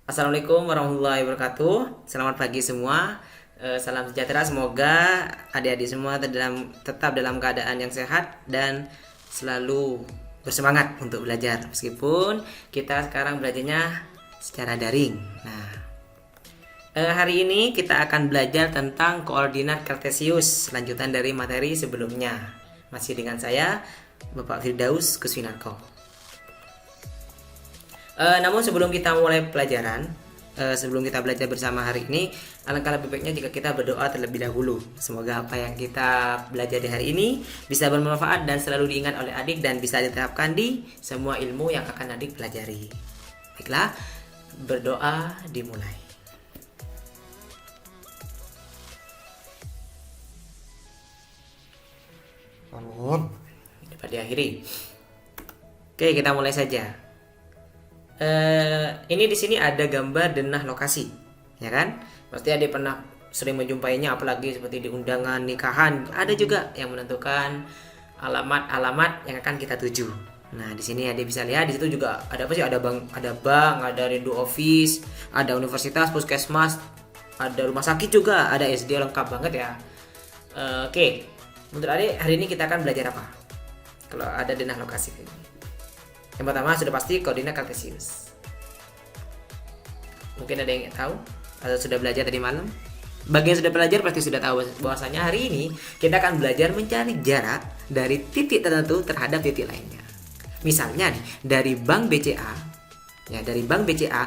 Assalamualaikum warahmatullahi wabarakatuh. Selamat pagi semua. Salam sejahtera. Semoga adik-adik semua tetap dalam keadaan yang sehat dan selalu bersemangat untuk belajar. Meskipun kita sekarang belajarnya secara daring. Nah, hari ini kita akan belajar tentang koordinat kartesius, lanjutan dari materi sebelumnya. Masih dengan saya, Bapak Firdaus Kuswinarko. Namun sebelum kita mulai pelajaran, sebelum kita belajar bersama hari ini, alangkah lebih baiknya jika kita berdoa terlebih dahulu. Semoga apa yang kita belajar di hari ini bisa bermanfaat dan selalu diingat oleh adik dan bisa diterapkan di semua ilmu yang akan adik pelajari. Baiklah, berdoa dimulai. Amin. Dapat diakhiri. Oke, kita mulai saja. Ini di sini ada gambar denah lokasi, ya kan? Pasti ada pernah sering menjumpainya, apalagi seperti di undangan nikahan. Ada juga yang menentukan alamat-alamat yang akan kita tuju. Nah, di sini ada bisa lihat di situ juga ada apa sih? Ada bank, ada rindu office, ada universitas, puskesmas, ada rumah sakit juga, ada SD lengkap banget ya. Oke, menurut adik hari ini kita akan belajar apa? Kalau ada denah lokasi ini. Yang pertama sudah pasti koordinat kartesius. Mungkin ada yang tahu atau sudah belajar tadi malam. Bagi yang sudah belajar pasti sudah tahu bahwasanya hari ini kita akan belajar mencari jarak dari titik tertentu terhadap titik lainnya. Misalnya nih, dari Bank BCA, ya dari Bank BCA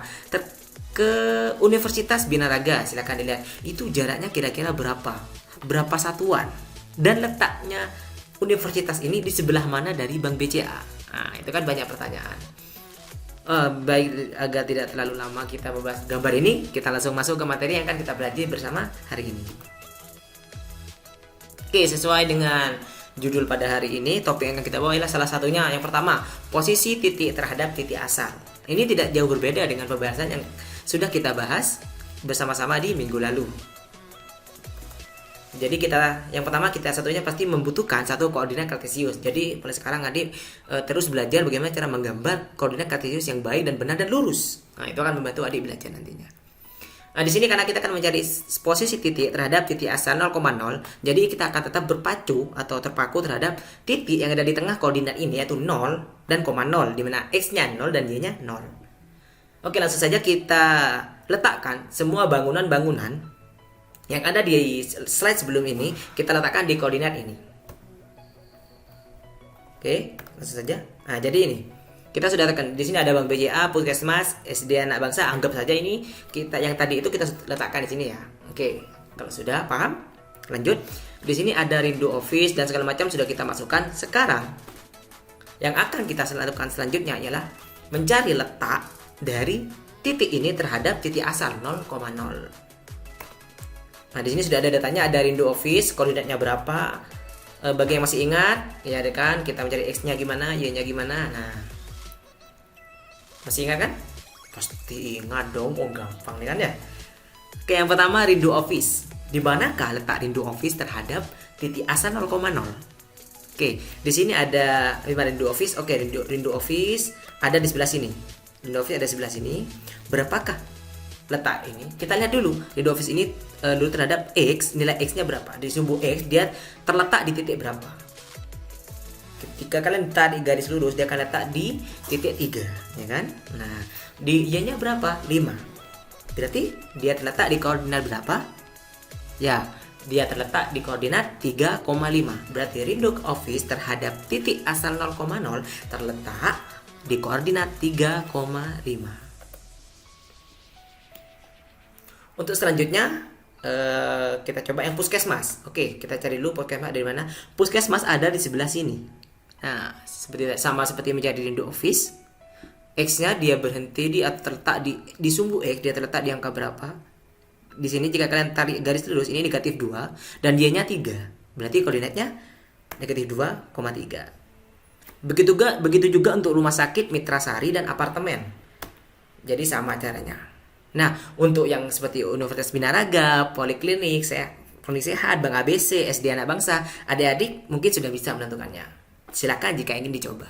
ke Universitas Binaraga, silakan dilihat itu jaraknya kira-kira berapa satuan dan letaknya universitas ini di sebelah mana dari Bank BCA. Nah, itu kan banyak pertanyaan. Baik, agar tidak terlalu lama kita membahas gambar ini, kita langsung masuk ke materi yang akan kita belajar bersama hari ini. Oke, sesuai dengan judul pada hari ini, topik yang akan kita bawa adalah salah satunya yang pertama, posisi titik terhadap titik asal. Ini tidak jauh berbeda dengan pembahasan yang sudah kita bahas bersama-sama di minggu lalu. Jadi yang pertama kita satunya pasti membutuhkan satu koordinat kartesius. Jadi mulai sekarang adik terus belajar bagaimana cara menggambar koordinat kartesius yang baik dan benar dan lurus. Nah, itu akan membantu adik belajar nantinya. Nah, di sini karena kita akan mencari posisi titik terhadap titik asal 0,0, jadi kita akan tetap berpacu atau terpaku terhadap titik yang ada di tengah koordinat ini, yaitu 0 dan 0, di mana x-nya 0 dan y-nya 0. Oke, langsung saja kita letakkan semua bangunan-bangunan yang ada di slide sebelum ini, kita letakkan di koordinat ini. Oke, langsung saja. Nah, jadi ini kita sudah tekan. Di sini ada Bank BCA, Puskesmas, SD Anak Bangsa. Anggap saja ini kita yang tadi itu kita letakkan di sini ya. Oke, kalau sudah paham, lanjut. Di sini ada rindu office dan segala macam sudah kita masukkan. Sekarang yang akan kita lakukan selanjutnya ialah mencari letak dari titik ini terhadap titik asal 0,0. Nah, di sini sudah ada datanya, ada rindu office, koordinatnya berapa. Bagi yang masih ingat, ya kan, kita mencari x-nya gimana, y-nya gimana. Nah, masih ingat kan? Pasti ingat dong, gampang nih kan ya. Oke, yang pertama rindu office. Di manakah letak rindu office terhadap titik asal 0,0? Oke, di sini ada rindu office. Oke, rindu office ada di sebelah sini. Rindu office ada di sebelah sini. Berapakah letak ini? Kita lihat dulu rindu office ini dulu terhadap x, nilai x-nya berapa? Di sumbu x dia terletak di titik berapa? Ketika kalian tarik garis lurus, dia akan letak di titik 3, ya kan? Nah, di y-nya berapa? 5. Berarti dia terletak di koordinat berapa? Ya, dia terletak di koordinat 3,5. Berarti rindu office terhadap titik asal 0,0 terletak di koordinat 3,5. Untuk selanjutnya kita coba yang puskesmas. Oke, kita cari dulu puskesmas dari mana. Puskesmas ada di sebelah sini. Nah, sama seperti menjadi rindu office, x-nya dia berhenti atau terletak di sumbu x, dia terletak di angka berapa? Di sini jika kalian tarik garis lurus ini negatif 2 dan y-nya 3. Berarti koordinatnya negatif 2,3. Begitu juga untuk rumah sakit, Mitra Sari dan apartemen. Jadi sama caranya. Nah, untuk yang seperti Universitas Binaraga, Poliklinik, Klinik Sehat, Bank ABC, SD Anak Bangsa, adik-adik mungkin sudah bisa menentukannya. Silakan jika ingin dicoba.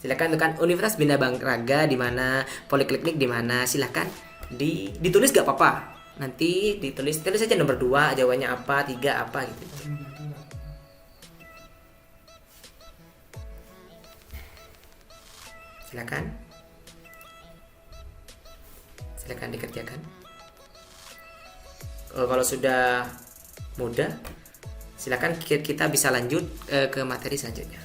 Silakan tekan Universitas Bina Bangraga di mana, Poliklinik di mana, silakan ditulis gak apa-apa. Nanti tulis aja nomor 2, jawabannya apa, 3 apa gitu. Silakan dikerjakan. Kalau sudah mudah, silakan kita bisa lanjut ke materi selanjutnya.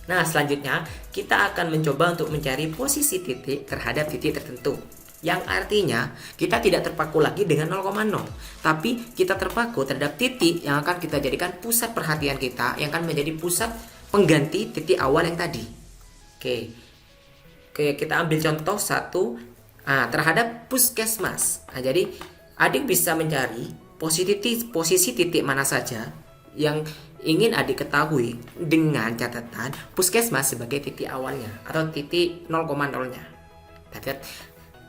Nah, selanjutnya kita akan mencoba untuk mencari posisi titik terhadap titik tertentu. Yang artinya kita tidak terpaku lagi dengan 0,0, tapi kita terpaku terhadap titik yang akan kita jadikan pusat perhatian kita, yang akan menjadi pusat pengganti titik awal yang tadi. Oke, kita ambil contoh satu terhadap puskesmas. Nah, jadi adik bisa mencari posisi titik mana saja yang ingin adik ketahui dengan catatan puskesmas sebagai titik awalnya atau titik 0,0-nya.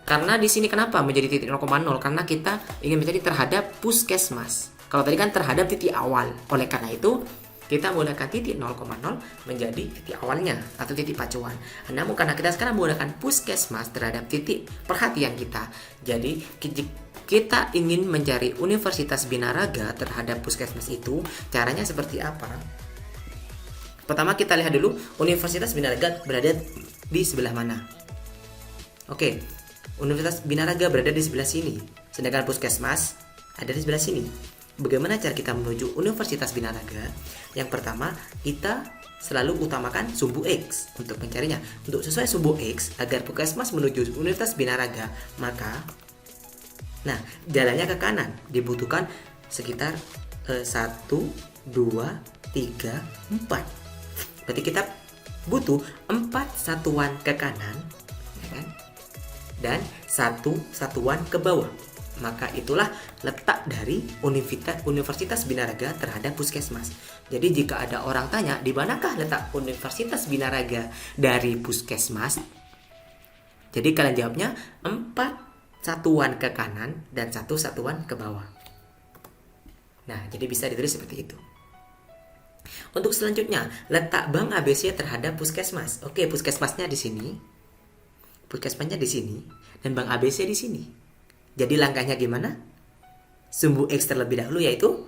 Karena di sini kenapa menjadi titik 0,0? Karena kita ingin mencari terhadap puskesmas. Kalau tadi kan terhadap titik awal. Oleh karena itu kita menggunakan titik 0,0 menjadi titik awalnya atau titik pacuan. Namun karena kita sekarang menggunakan puskesmas terhadap titik perhatian kita, jadi kita ingin mencari Universitas Binaraga terhadap puskesmas itu, caranya seperti apa? Pertama kita lihat dulu Universitas Binaraga berada di sebelah mana. Oke, Universitas Binaraga berada di sebelah sini, sedangkan puskesmas ada di sebelah sini. Bagaimana cara kita menuju Universitas Binaraga? Yang pertama, kita selalu utamakan sumbu X untuk mencarinya. Untuk sesuai sumbu X agar puskesmas menuju Universitas Binaraga, maka jalannya ke kanan dibutuhkan sekitar 1, 2, 3, 4. Berarti kita butuh 4 satuan ke kanan, ya kan? Dan 1 satuan ke bawah. Maka itulah letak dari Universitas Binaraga terhadap puskesmas. Jadi jika ada orang tanya di manakah letak Universitas Binaraga dari puskesmas, jadi kalian jawabnya 4 satuan ke kanan dan 1 satuan ke bawah. Nah, jadi bisa ditulis seperti itu. Untuk selanjutnya, letak bank ABC terhadap puskesmas. Oke, puskesmasnya di sini. Puskesmasnya di sini dan bank ABC di sini. Jadi langkahnya gimana? Sumbu X terlebih dahulu, yaitu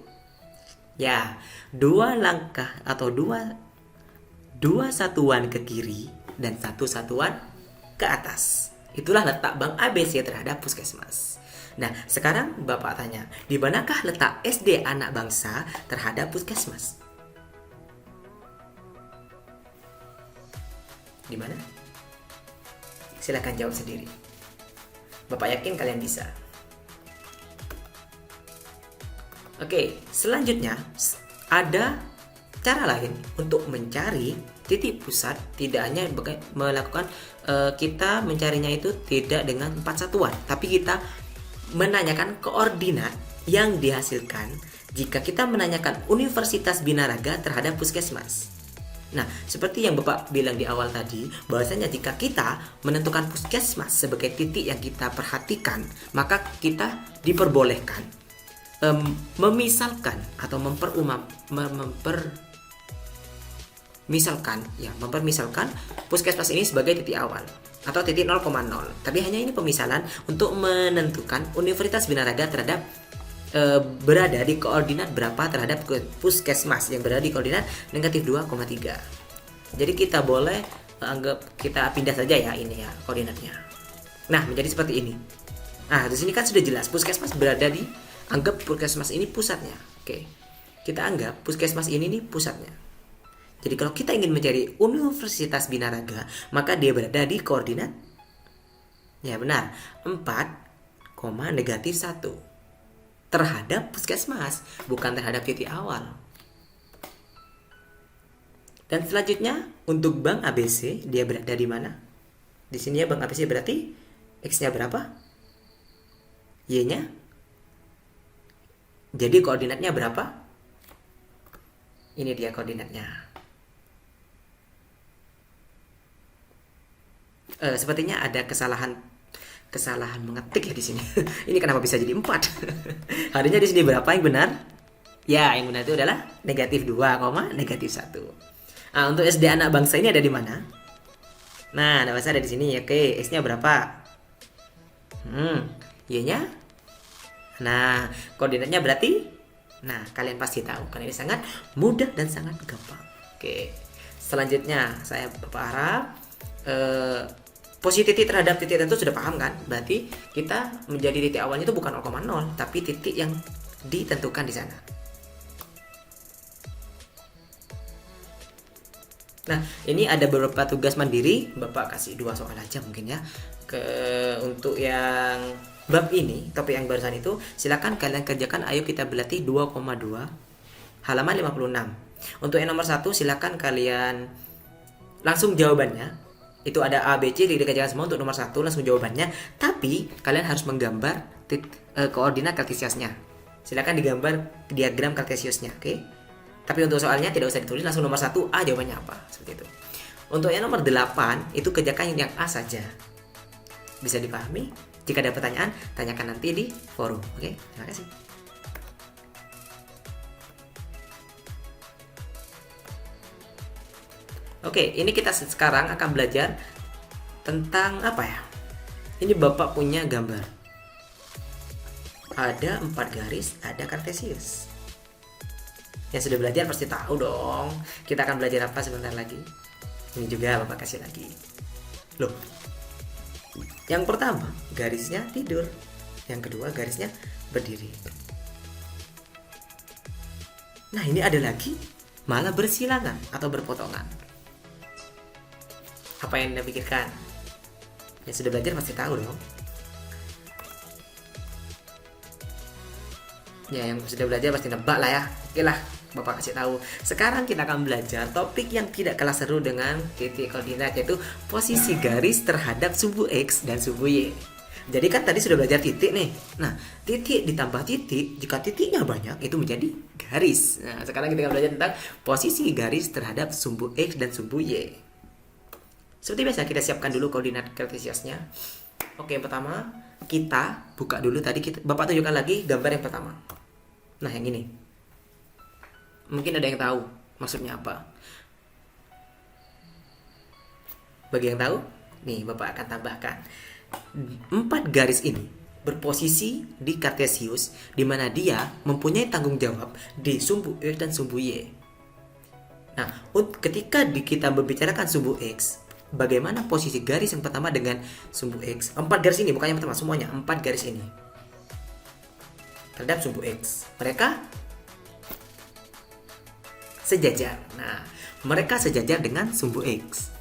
2 langkah atau 2 satuan ke kiri dan 1 satuan ke atas. Itulah letak bank ABC terhadap puskesmas. Nah, sekarang Bapak tanya, di manakah letak SD Anak Bangsa terhadap puskesmas? Di mana? Silakan jawab sendiri. Bapak yakin kalian bisa. Oke, selanjutnya ada cara lain untuk mencari titik pusat. Tidak hanya melakukan kita mencarinya itu tidak dengan 4 satuan, tapi kita menanyakan koordinat yang dihasilkan jika kita menanyakan Universitas Binaraga terhadap puskesmas. Nah, seperti yang Bapak bilang di awal tadi, bahwasanya jika kita menentukan puskesmas sebagai titik yang kita perhatikan, maka kita diperbolehkan memisalkan atau mempermisalkan puskesmas ini sebagai titik awal atau titik 0,0. Tapi hanya ini pemisalan untuk menentukan Universitas Binaraga terhadap berada di koordinat berapa terhadap puskesmas yang berada di koordinat negatif 2,3. Jadi kita boleh anggap kita pindah saja ya ini ya koordinatnya. Nah, menjadi seperti ini. Nah, di sini kan sudah jelas puskesmas berada di, anggap puskesmas ini pusatnya. Oke. Kita anggap puskesmas ini nih pusatnya. Jadi kalau kita ingin mencari Universitas Binaraga, maka dia berada di koordinat, ya benar, 4, negatif 1 terhadap puskesmas, bukan terhadap titik awal. Dan selanjutnya untuk bank ABC, dia berada di mana? Di sini ya, bank ABC berarti X-nya berapa? Y-nya? Jadi koordinatnya berapa? Ini dia koordinatnya. Sepertinya ada kesalahan mengetik ya di sini. Ini kenapa bisa jadi 4? Harusnya di sini berapa yang benar? Ya, yang benar itu adalah negatif 2, negatif 1. Nah, untuk SD anak bangsa ini ada di mana? Nah, anak bangsa ada di sini. Oke, X-nya berapa? Y-nya? Nah, koordinatnya berarti? Nah, kalian pasti tahu karena ini sangat mudah dan sangat gampang. Oke, selanjutnya saya berharap posisi titik terhadap titik tertentu sudah paham kan? Berarti kita menjadi titik awalnya itu bukan 0,0, tapi titik yang ditentukan di sana. Nah, ini ada beberapa tugas mandiri, Bapak kasih 2 soal aja mungkin ya. Untuk yang bab ini, topik yang barusan itu, silakan kalian kerjakan. Ayo kita berlatih 2,2 halaman 56. Untuk yang nomor 1 silakan kalian langsung jawabannya. Itu ada A, B, C, dikerjakan semua untuk nomor 1 langsung jawabannya. Tapi kalian harus menggambar koordinat kartesiusnya. Silakan digambar diagram kartesiusnya, oke? Tapi untuk soalnya tidak usah ditulis, langsung nomor 1 A jawabannya apa, seperti itu. Untuk yang nomor 8 itu kerjakan yang A saja. Bisa dipahami? Jika ada pertanyaan, tanyakan nanti di forum. Oke, terima kasih. Oke, ini kita sekarang akan belajar tentang apa ya? Ini Bapak punya gambar. Ada 4 garis, ada kartesius. Yang sudah belajar pasti tahu dong. Kita akan belajar apa sebentar lagi. Ini juga Bapak kasih lagi. Loh, yang pertama garisnya tidur, yang kedua garisnya berdiri. Nah, ini ada lagi malah bersilangan atau berpotongan. Apa yang Anda pikirkan? Yang sudah belajar pasti tahu dong. Ya, yang sudah belajar pasti nebak lah ya. Oke lah, Bapak kasih tahu. Sekarang kita akan belajar topik yang tidak kalah seru dengan titik koordinat, yaitu posisi garis terhadap sumbu X dan sumbu Y. Jadi kan tadi sudah belajar titik nih. Nah, titik ditambah titik, jika titiknya banyak itu menjadi garis. Nah, sekarang kita akan belajar tentang posisi garis terhadap sumbu X dan sumbu Y. Seperti biasa kita siapkan dulu koordinat kartesiusnya. Oke, yang pertama kita buka dulu tadi Bapak tunjukkan lagi gambar yang pertama. Nah, yang ini. Mungkin ada yang tahu maksudnya apa. Bagi yang tahu, nih Bapak akan tambahkan 4 garis ini berposisi di kartesius, di mana dia mempunyai tanggung jawab di sumbu X dan sumbu Y. Nah, ketika kita membicarakan sumbu X, bagaimana posisi garis yang pertama dengan sumbu X? 4 garis ini, bukan yang pertama, semuanya 4 garis ini terhadap sumbu X. Mereka sejajar. Nah, mereka sejajar dengan sumbu X.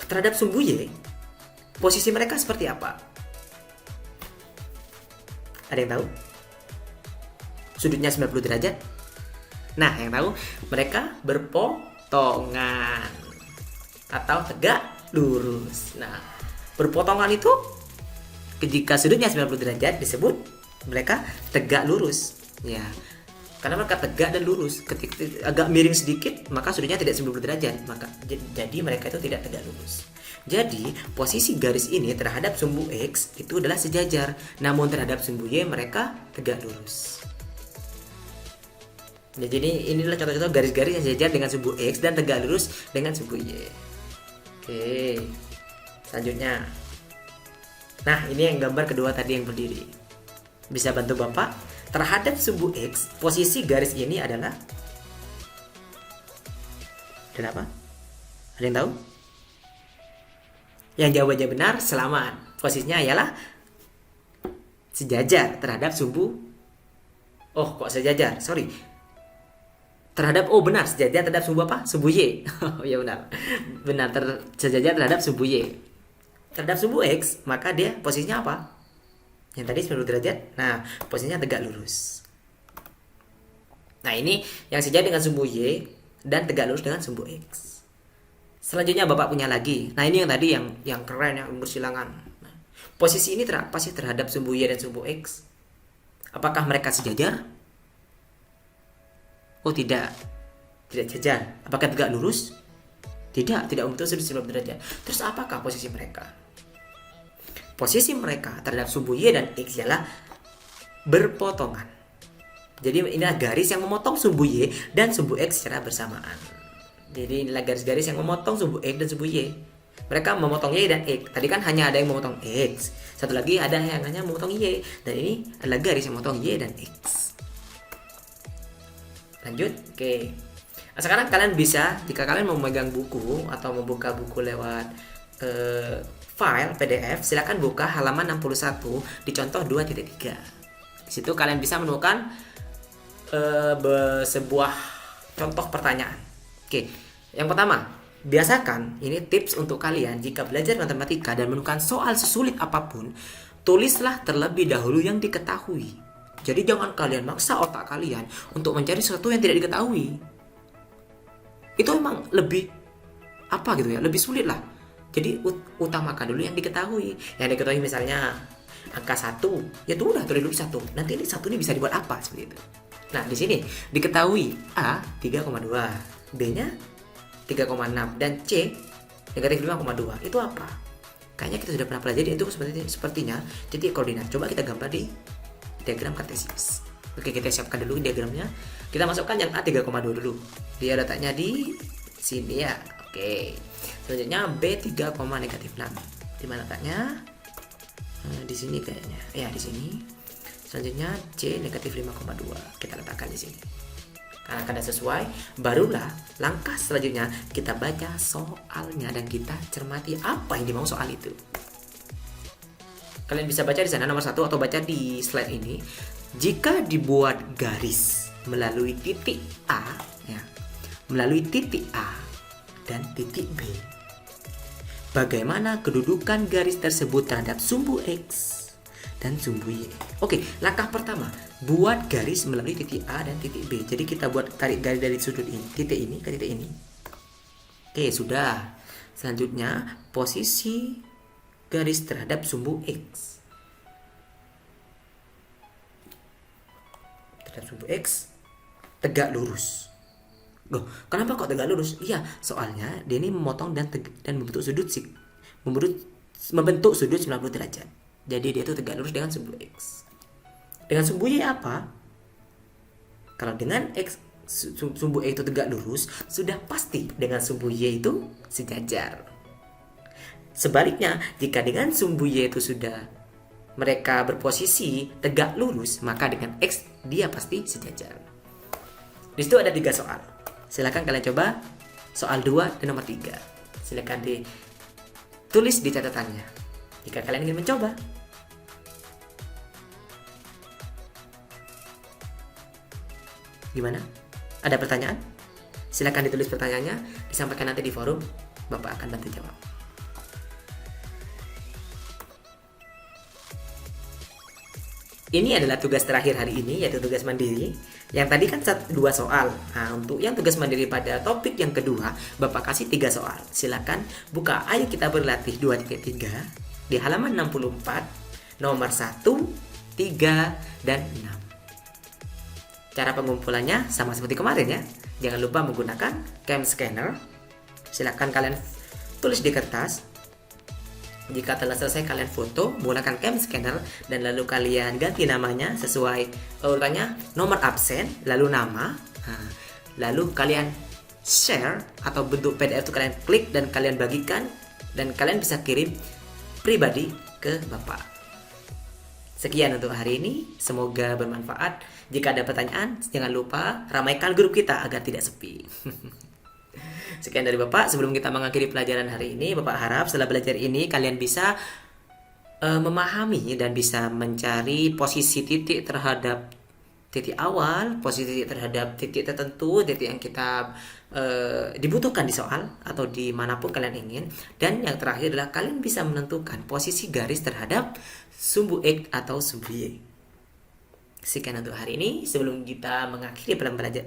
Terhadap sumbu Y, posisi mereka seperti apa? Ada yang tahu? Sudutnya 90 derajat? Nah, yang tahu, mereka berpotongan atau tegak lurus. Nah, berpotongan itu jika sudutnya 90 derajat disebut mereka tegak lurus. Ya, karena mereka tegak dan lurus. Ketika agak miring sedikit, maka sudutnya tidak 90 derajat. Maka jadi mereka itu tidak tegak lurus. Jadi, posisi garis ini terhadap sumbu X itu adalah sejajar. Namun terhadap sumbu Y mereka tegak lurus. Ya, jadi inilah contoh-contoh garis-garis yang sejajar dengan sumbu X dan tegak lurus dengan sumbu Y. Oke, selanjutnya. Nah, ini yang gambar kedua tadi yang berdiri. Bisa bantu Bapak? Terhadap sumbu X, posisi garis ini adalah apa? Ada yang tahu? Yang jawabannya benar, selamat. Posisinya ialah sejajar terhadap sumbu. Oh, kok sejajar? Sorry. Benar, sejajar terhadap sumbu apa? Sumbu Y. Oh ya benar. Benar, sejajar terhadap sumbu Y. Terhadap sumbu X, maka dia posisinya apa? Yang tadi 90 derajat. Nah, posisinya tegak lurus. Nah, ini yang sejajar dengan sumbu Y dan tegak lurus dengan sumbu X. Selanjutnya Bapak punya lagi. Nah, ini yang tadi yang keren, yang bersilangan. Nah, posisi ini apa sih terhadap sumbu Y dan sumbu X? Apakah mereka sejajar? Oh tidak sejajar. Apakah tegak lurus? Tidak membentuk sudut 90 derajat. Terus apakah posisi mereka? Posisi mereka terhadap sumbu Y dan X ialah berpotongan. Jadi inilah garis yang memotong sumbu Y dan sumbu X secara bersamaan. Jadi inilah garis-garis yang memotong sumbu X dan sumbu Y. Mereka memotong Y dan X. Tadi kan hanya ada yang memotong X. Satu lagi ada yang hanya memotong Y. Dan ini adalah garis yang memotong Y dan X. Lanjut. Oke. Nah, sekarang kalian bisa, jika kalian mau memegang buku atau membuka buku lewat file PDF, silakan buka halaman 61 di contoh 2.3. Di situ kalian bisa menemukan sebuah contoh pertanyaan. Oke, yang pertama, biasakan ini tips untuk kalian jika belajar matematika dan menemukan soal sesulit apapun, tulislah terlebih dahulu yang diketahui. Jadi jangan kalian maksa otak kalian untuk mencari sesuatu yang tidak diketahui. Itu memang lebih lebih sulit lah. Jadi utamakan dulu yang diketahui. Yang diketahui misalnya angka 1, ya tuh udah tulis dulu 1. Nanti ini 1 ini bisa dibuat apa seperti itu. Nah, di sini diketahui A 3,2. B-nya 3,6 dan C negatif 5,2. Itu apa? Kayaknya kita sudah pernah pelajari itu sepertinya titik koordinat. Coba kita gambar di diagram kartesius. Oke, kita siapkan dulu diagramnya. Kita masukkan yang A 3,2 dulu. Dia letaknya di sini ya. Oke. Selanjutnya B 3, negatif 6. Di mana letaknya? Di sini kayaknya. Ya, di sini. Selanjutnya C negatif 5,2. Kita letakkan di sini. Karena kada sesuai, barulah langkah selanjutnya kita baca soalnya dan kita cermati apa yang dimau soal itu. Kalian bisa baca di sana nomor 1 atau baca di slide ini. Jika dibuat garis melalui titik A, ya, melalui titik A dan titik B, bagaimana kedudukan garis tersebut terhadap sumbu X dan sumbu Y? Oke, langkah pertama, buat garis melalui titik A dan titik B. Jadi kita buat tarik garis dari sudut ini, titik ini ke titik ini. Oke, sudah. Selanjutnya, posisi garis terhadap sumbu X. Terhadap sumbu X tegak lurus. Loh, kenapa kok tegak lurus? Iya, soalnya dia ini memotong dan membentuk sudut membentuk sudut 90 derajat. Jadi dia itu tegak lurus dengan sumbu X. Dengan sumbu Y apa? Kalau dengan X sumbu X itu tegak lurus, sudah pasti dengan sumbu Y itu sejajar. Sebaliknya, jika dengan sumbu Y itu sudah mereka berposisi tegak lurus, maka dengan X dia pasti sejajar. Di situ ada 3 soal. Silakan kalian coba soal 2 dan nomor 3. Silakan ditulis di catatannya jika kalian ingin mencoba. Gimana? Ada pertanyaan? Silakan ditulis pertanyaannya, disampaikan nanti di forum. Bapak akan bantu jawab. Ini adalah tugas terakhir hari ini, yaitu tugas mandiri. Yang tadi kan 2 soal. Nah, untuk yang tugas mandiri pada topik yang kedua, Bapak kasih 3 soal. Silakan buka Ayo Kita Berlatih 2.3 di halaman 64, nomor 1, 3, dan 6. Cara pengumpulannya sama seperti kemarin ya. Jangan lupa menggunakan cam scanner. Silakan kalian tulis di kertas. Jika telah selesai kalian foto, menggunakan cam scanner dan lalu kalian ganti namanya sesuai urutannya, nomor absen, lalu nama. Nah, lalu kalian share atau bentuk PDF itu kalian klik dan kalian bagikan dan kalian bisa kirim pribadi ke Bapak. Sekian untuk hari ini, semoga bermanfaat. Jika ada pertanyaan, jangan lupa ramaikan grup kita agar tidak sepi. Sekian dari Bapak. Sebelum kita mengakhiri pelajaran hari ini, Bapak harap setelah belajar ini kalian bisa memahami dan bisa mencari posisi titik terhadap titik awal, posisi terhadap titik tertentu, titik yang kita dibutuhkan di soal atau dimanapun kalian ingin. Dan yang terakhir adalah kalian bisa menentukan posisi garis terhadap sumbu X atau sumbu Y. Sekian untuk hari ini. Sebelum kita mengakhiri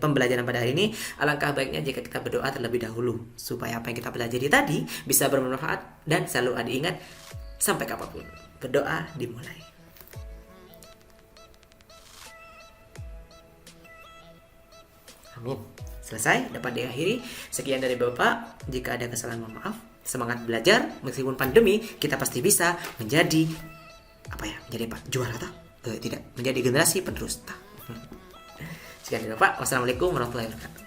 pembelajaran pada hari ini, alangkah baiknya jika kita berdoa terlebih dahulu supaya apa yang kita pelajari tadi bisa bermanfaat dan selalu ada ingat sampai kapanpun. Berdoa dimulai. Amin. Selesai, dapat diakhiri. Sekian dari Bapak. Jika ada kesalahan, mohon maaf. Semangat belajar, meskipun pandemi, kita pasti bisa menjadi menjadi juara tak? Tidak, menjadi generasi penerus tak? Sekian dari Bapak. Wassalamualaikum warahmatullahi wabarakatuh.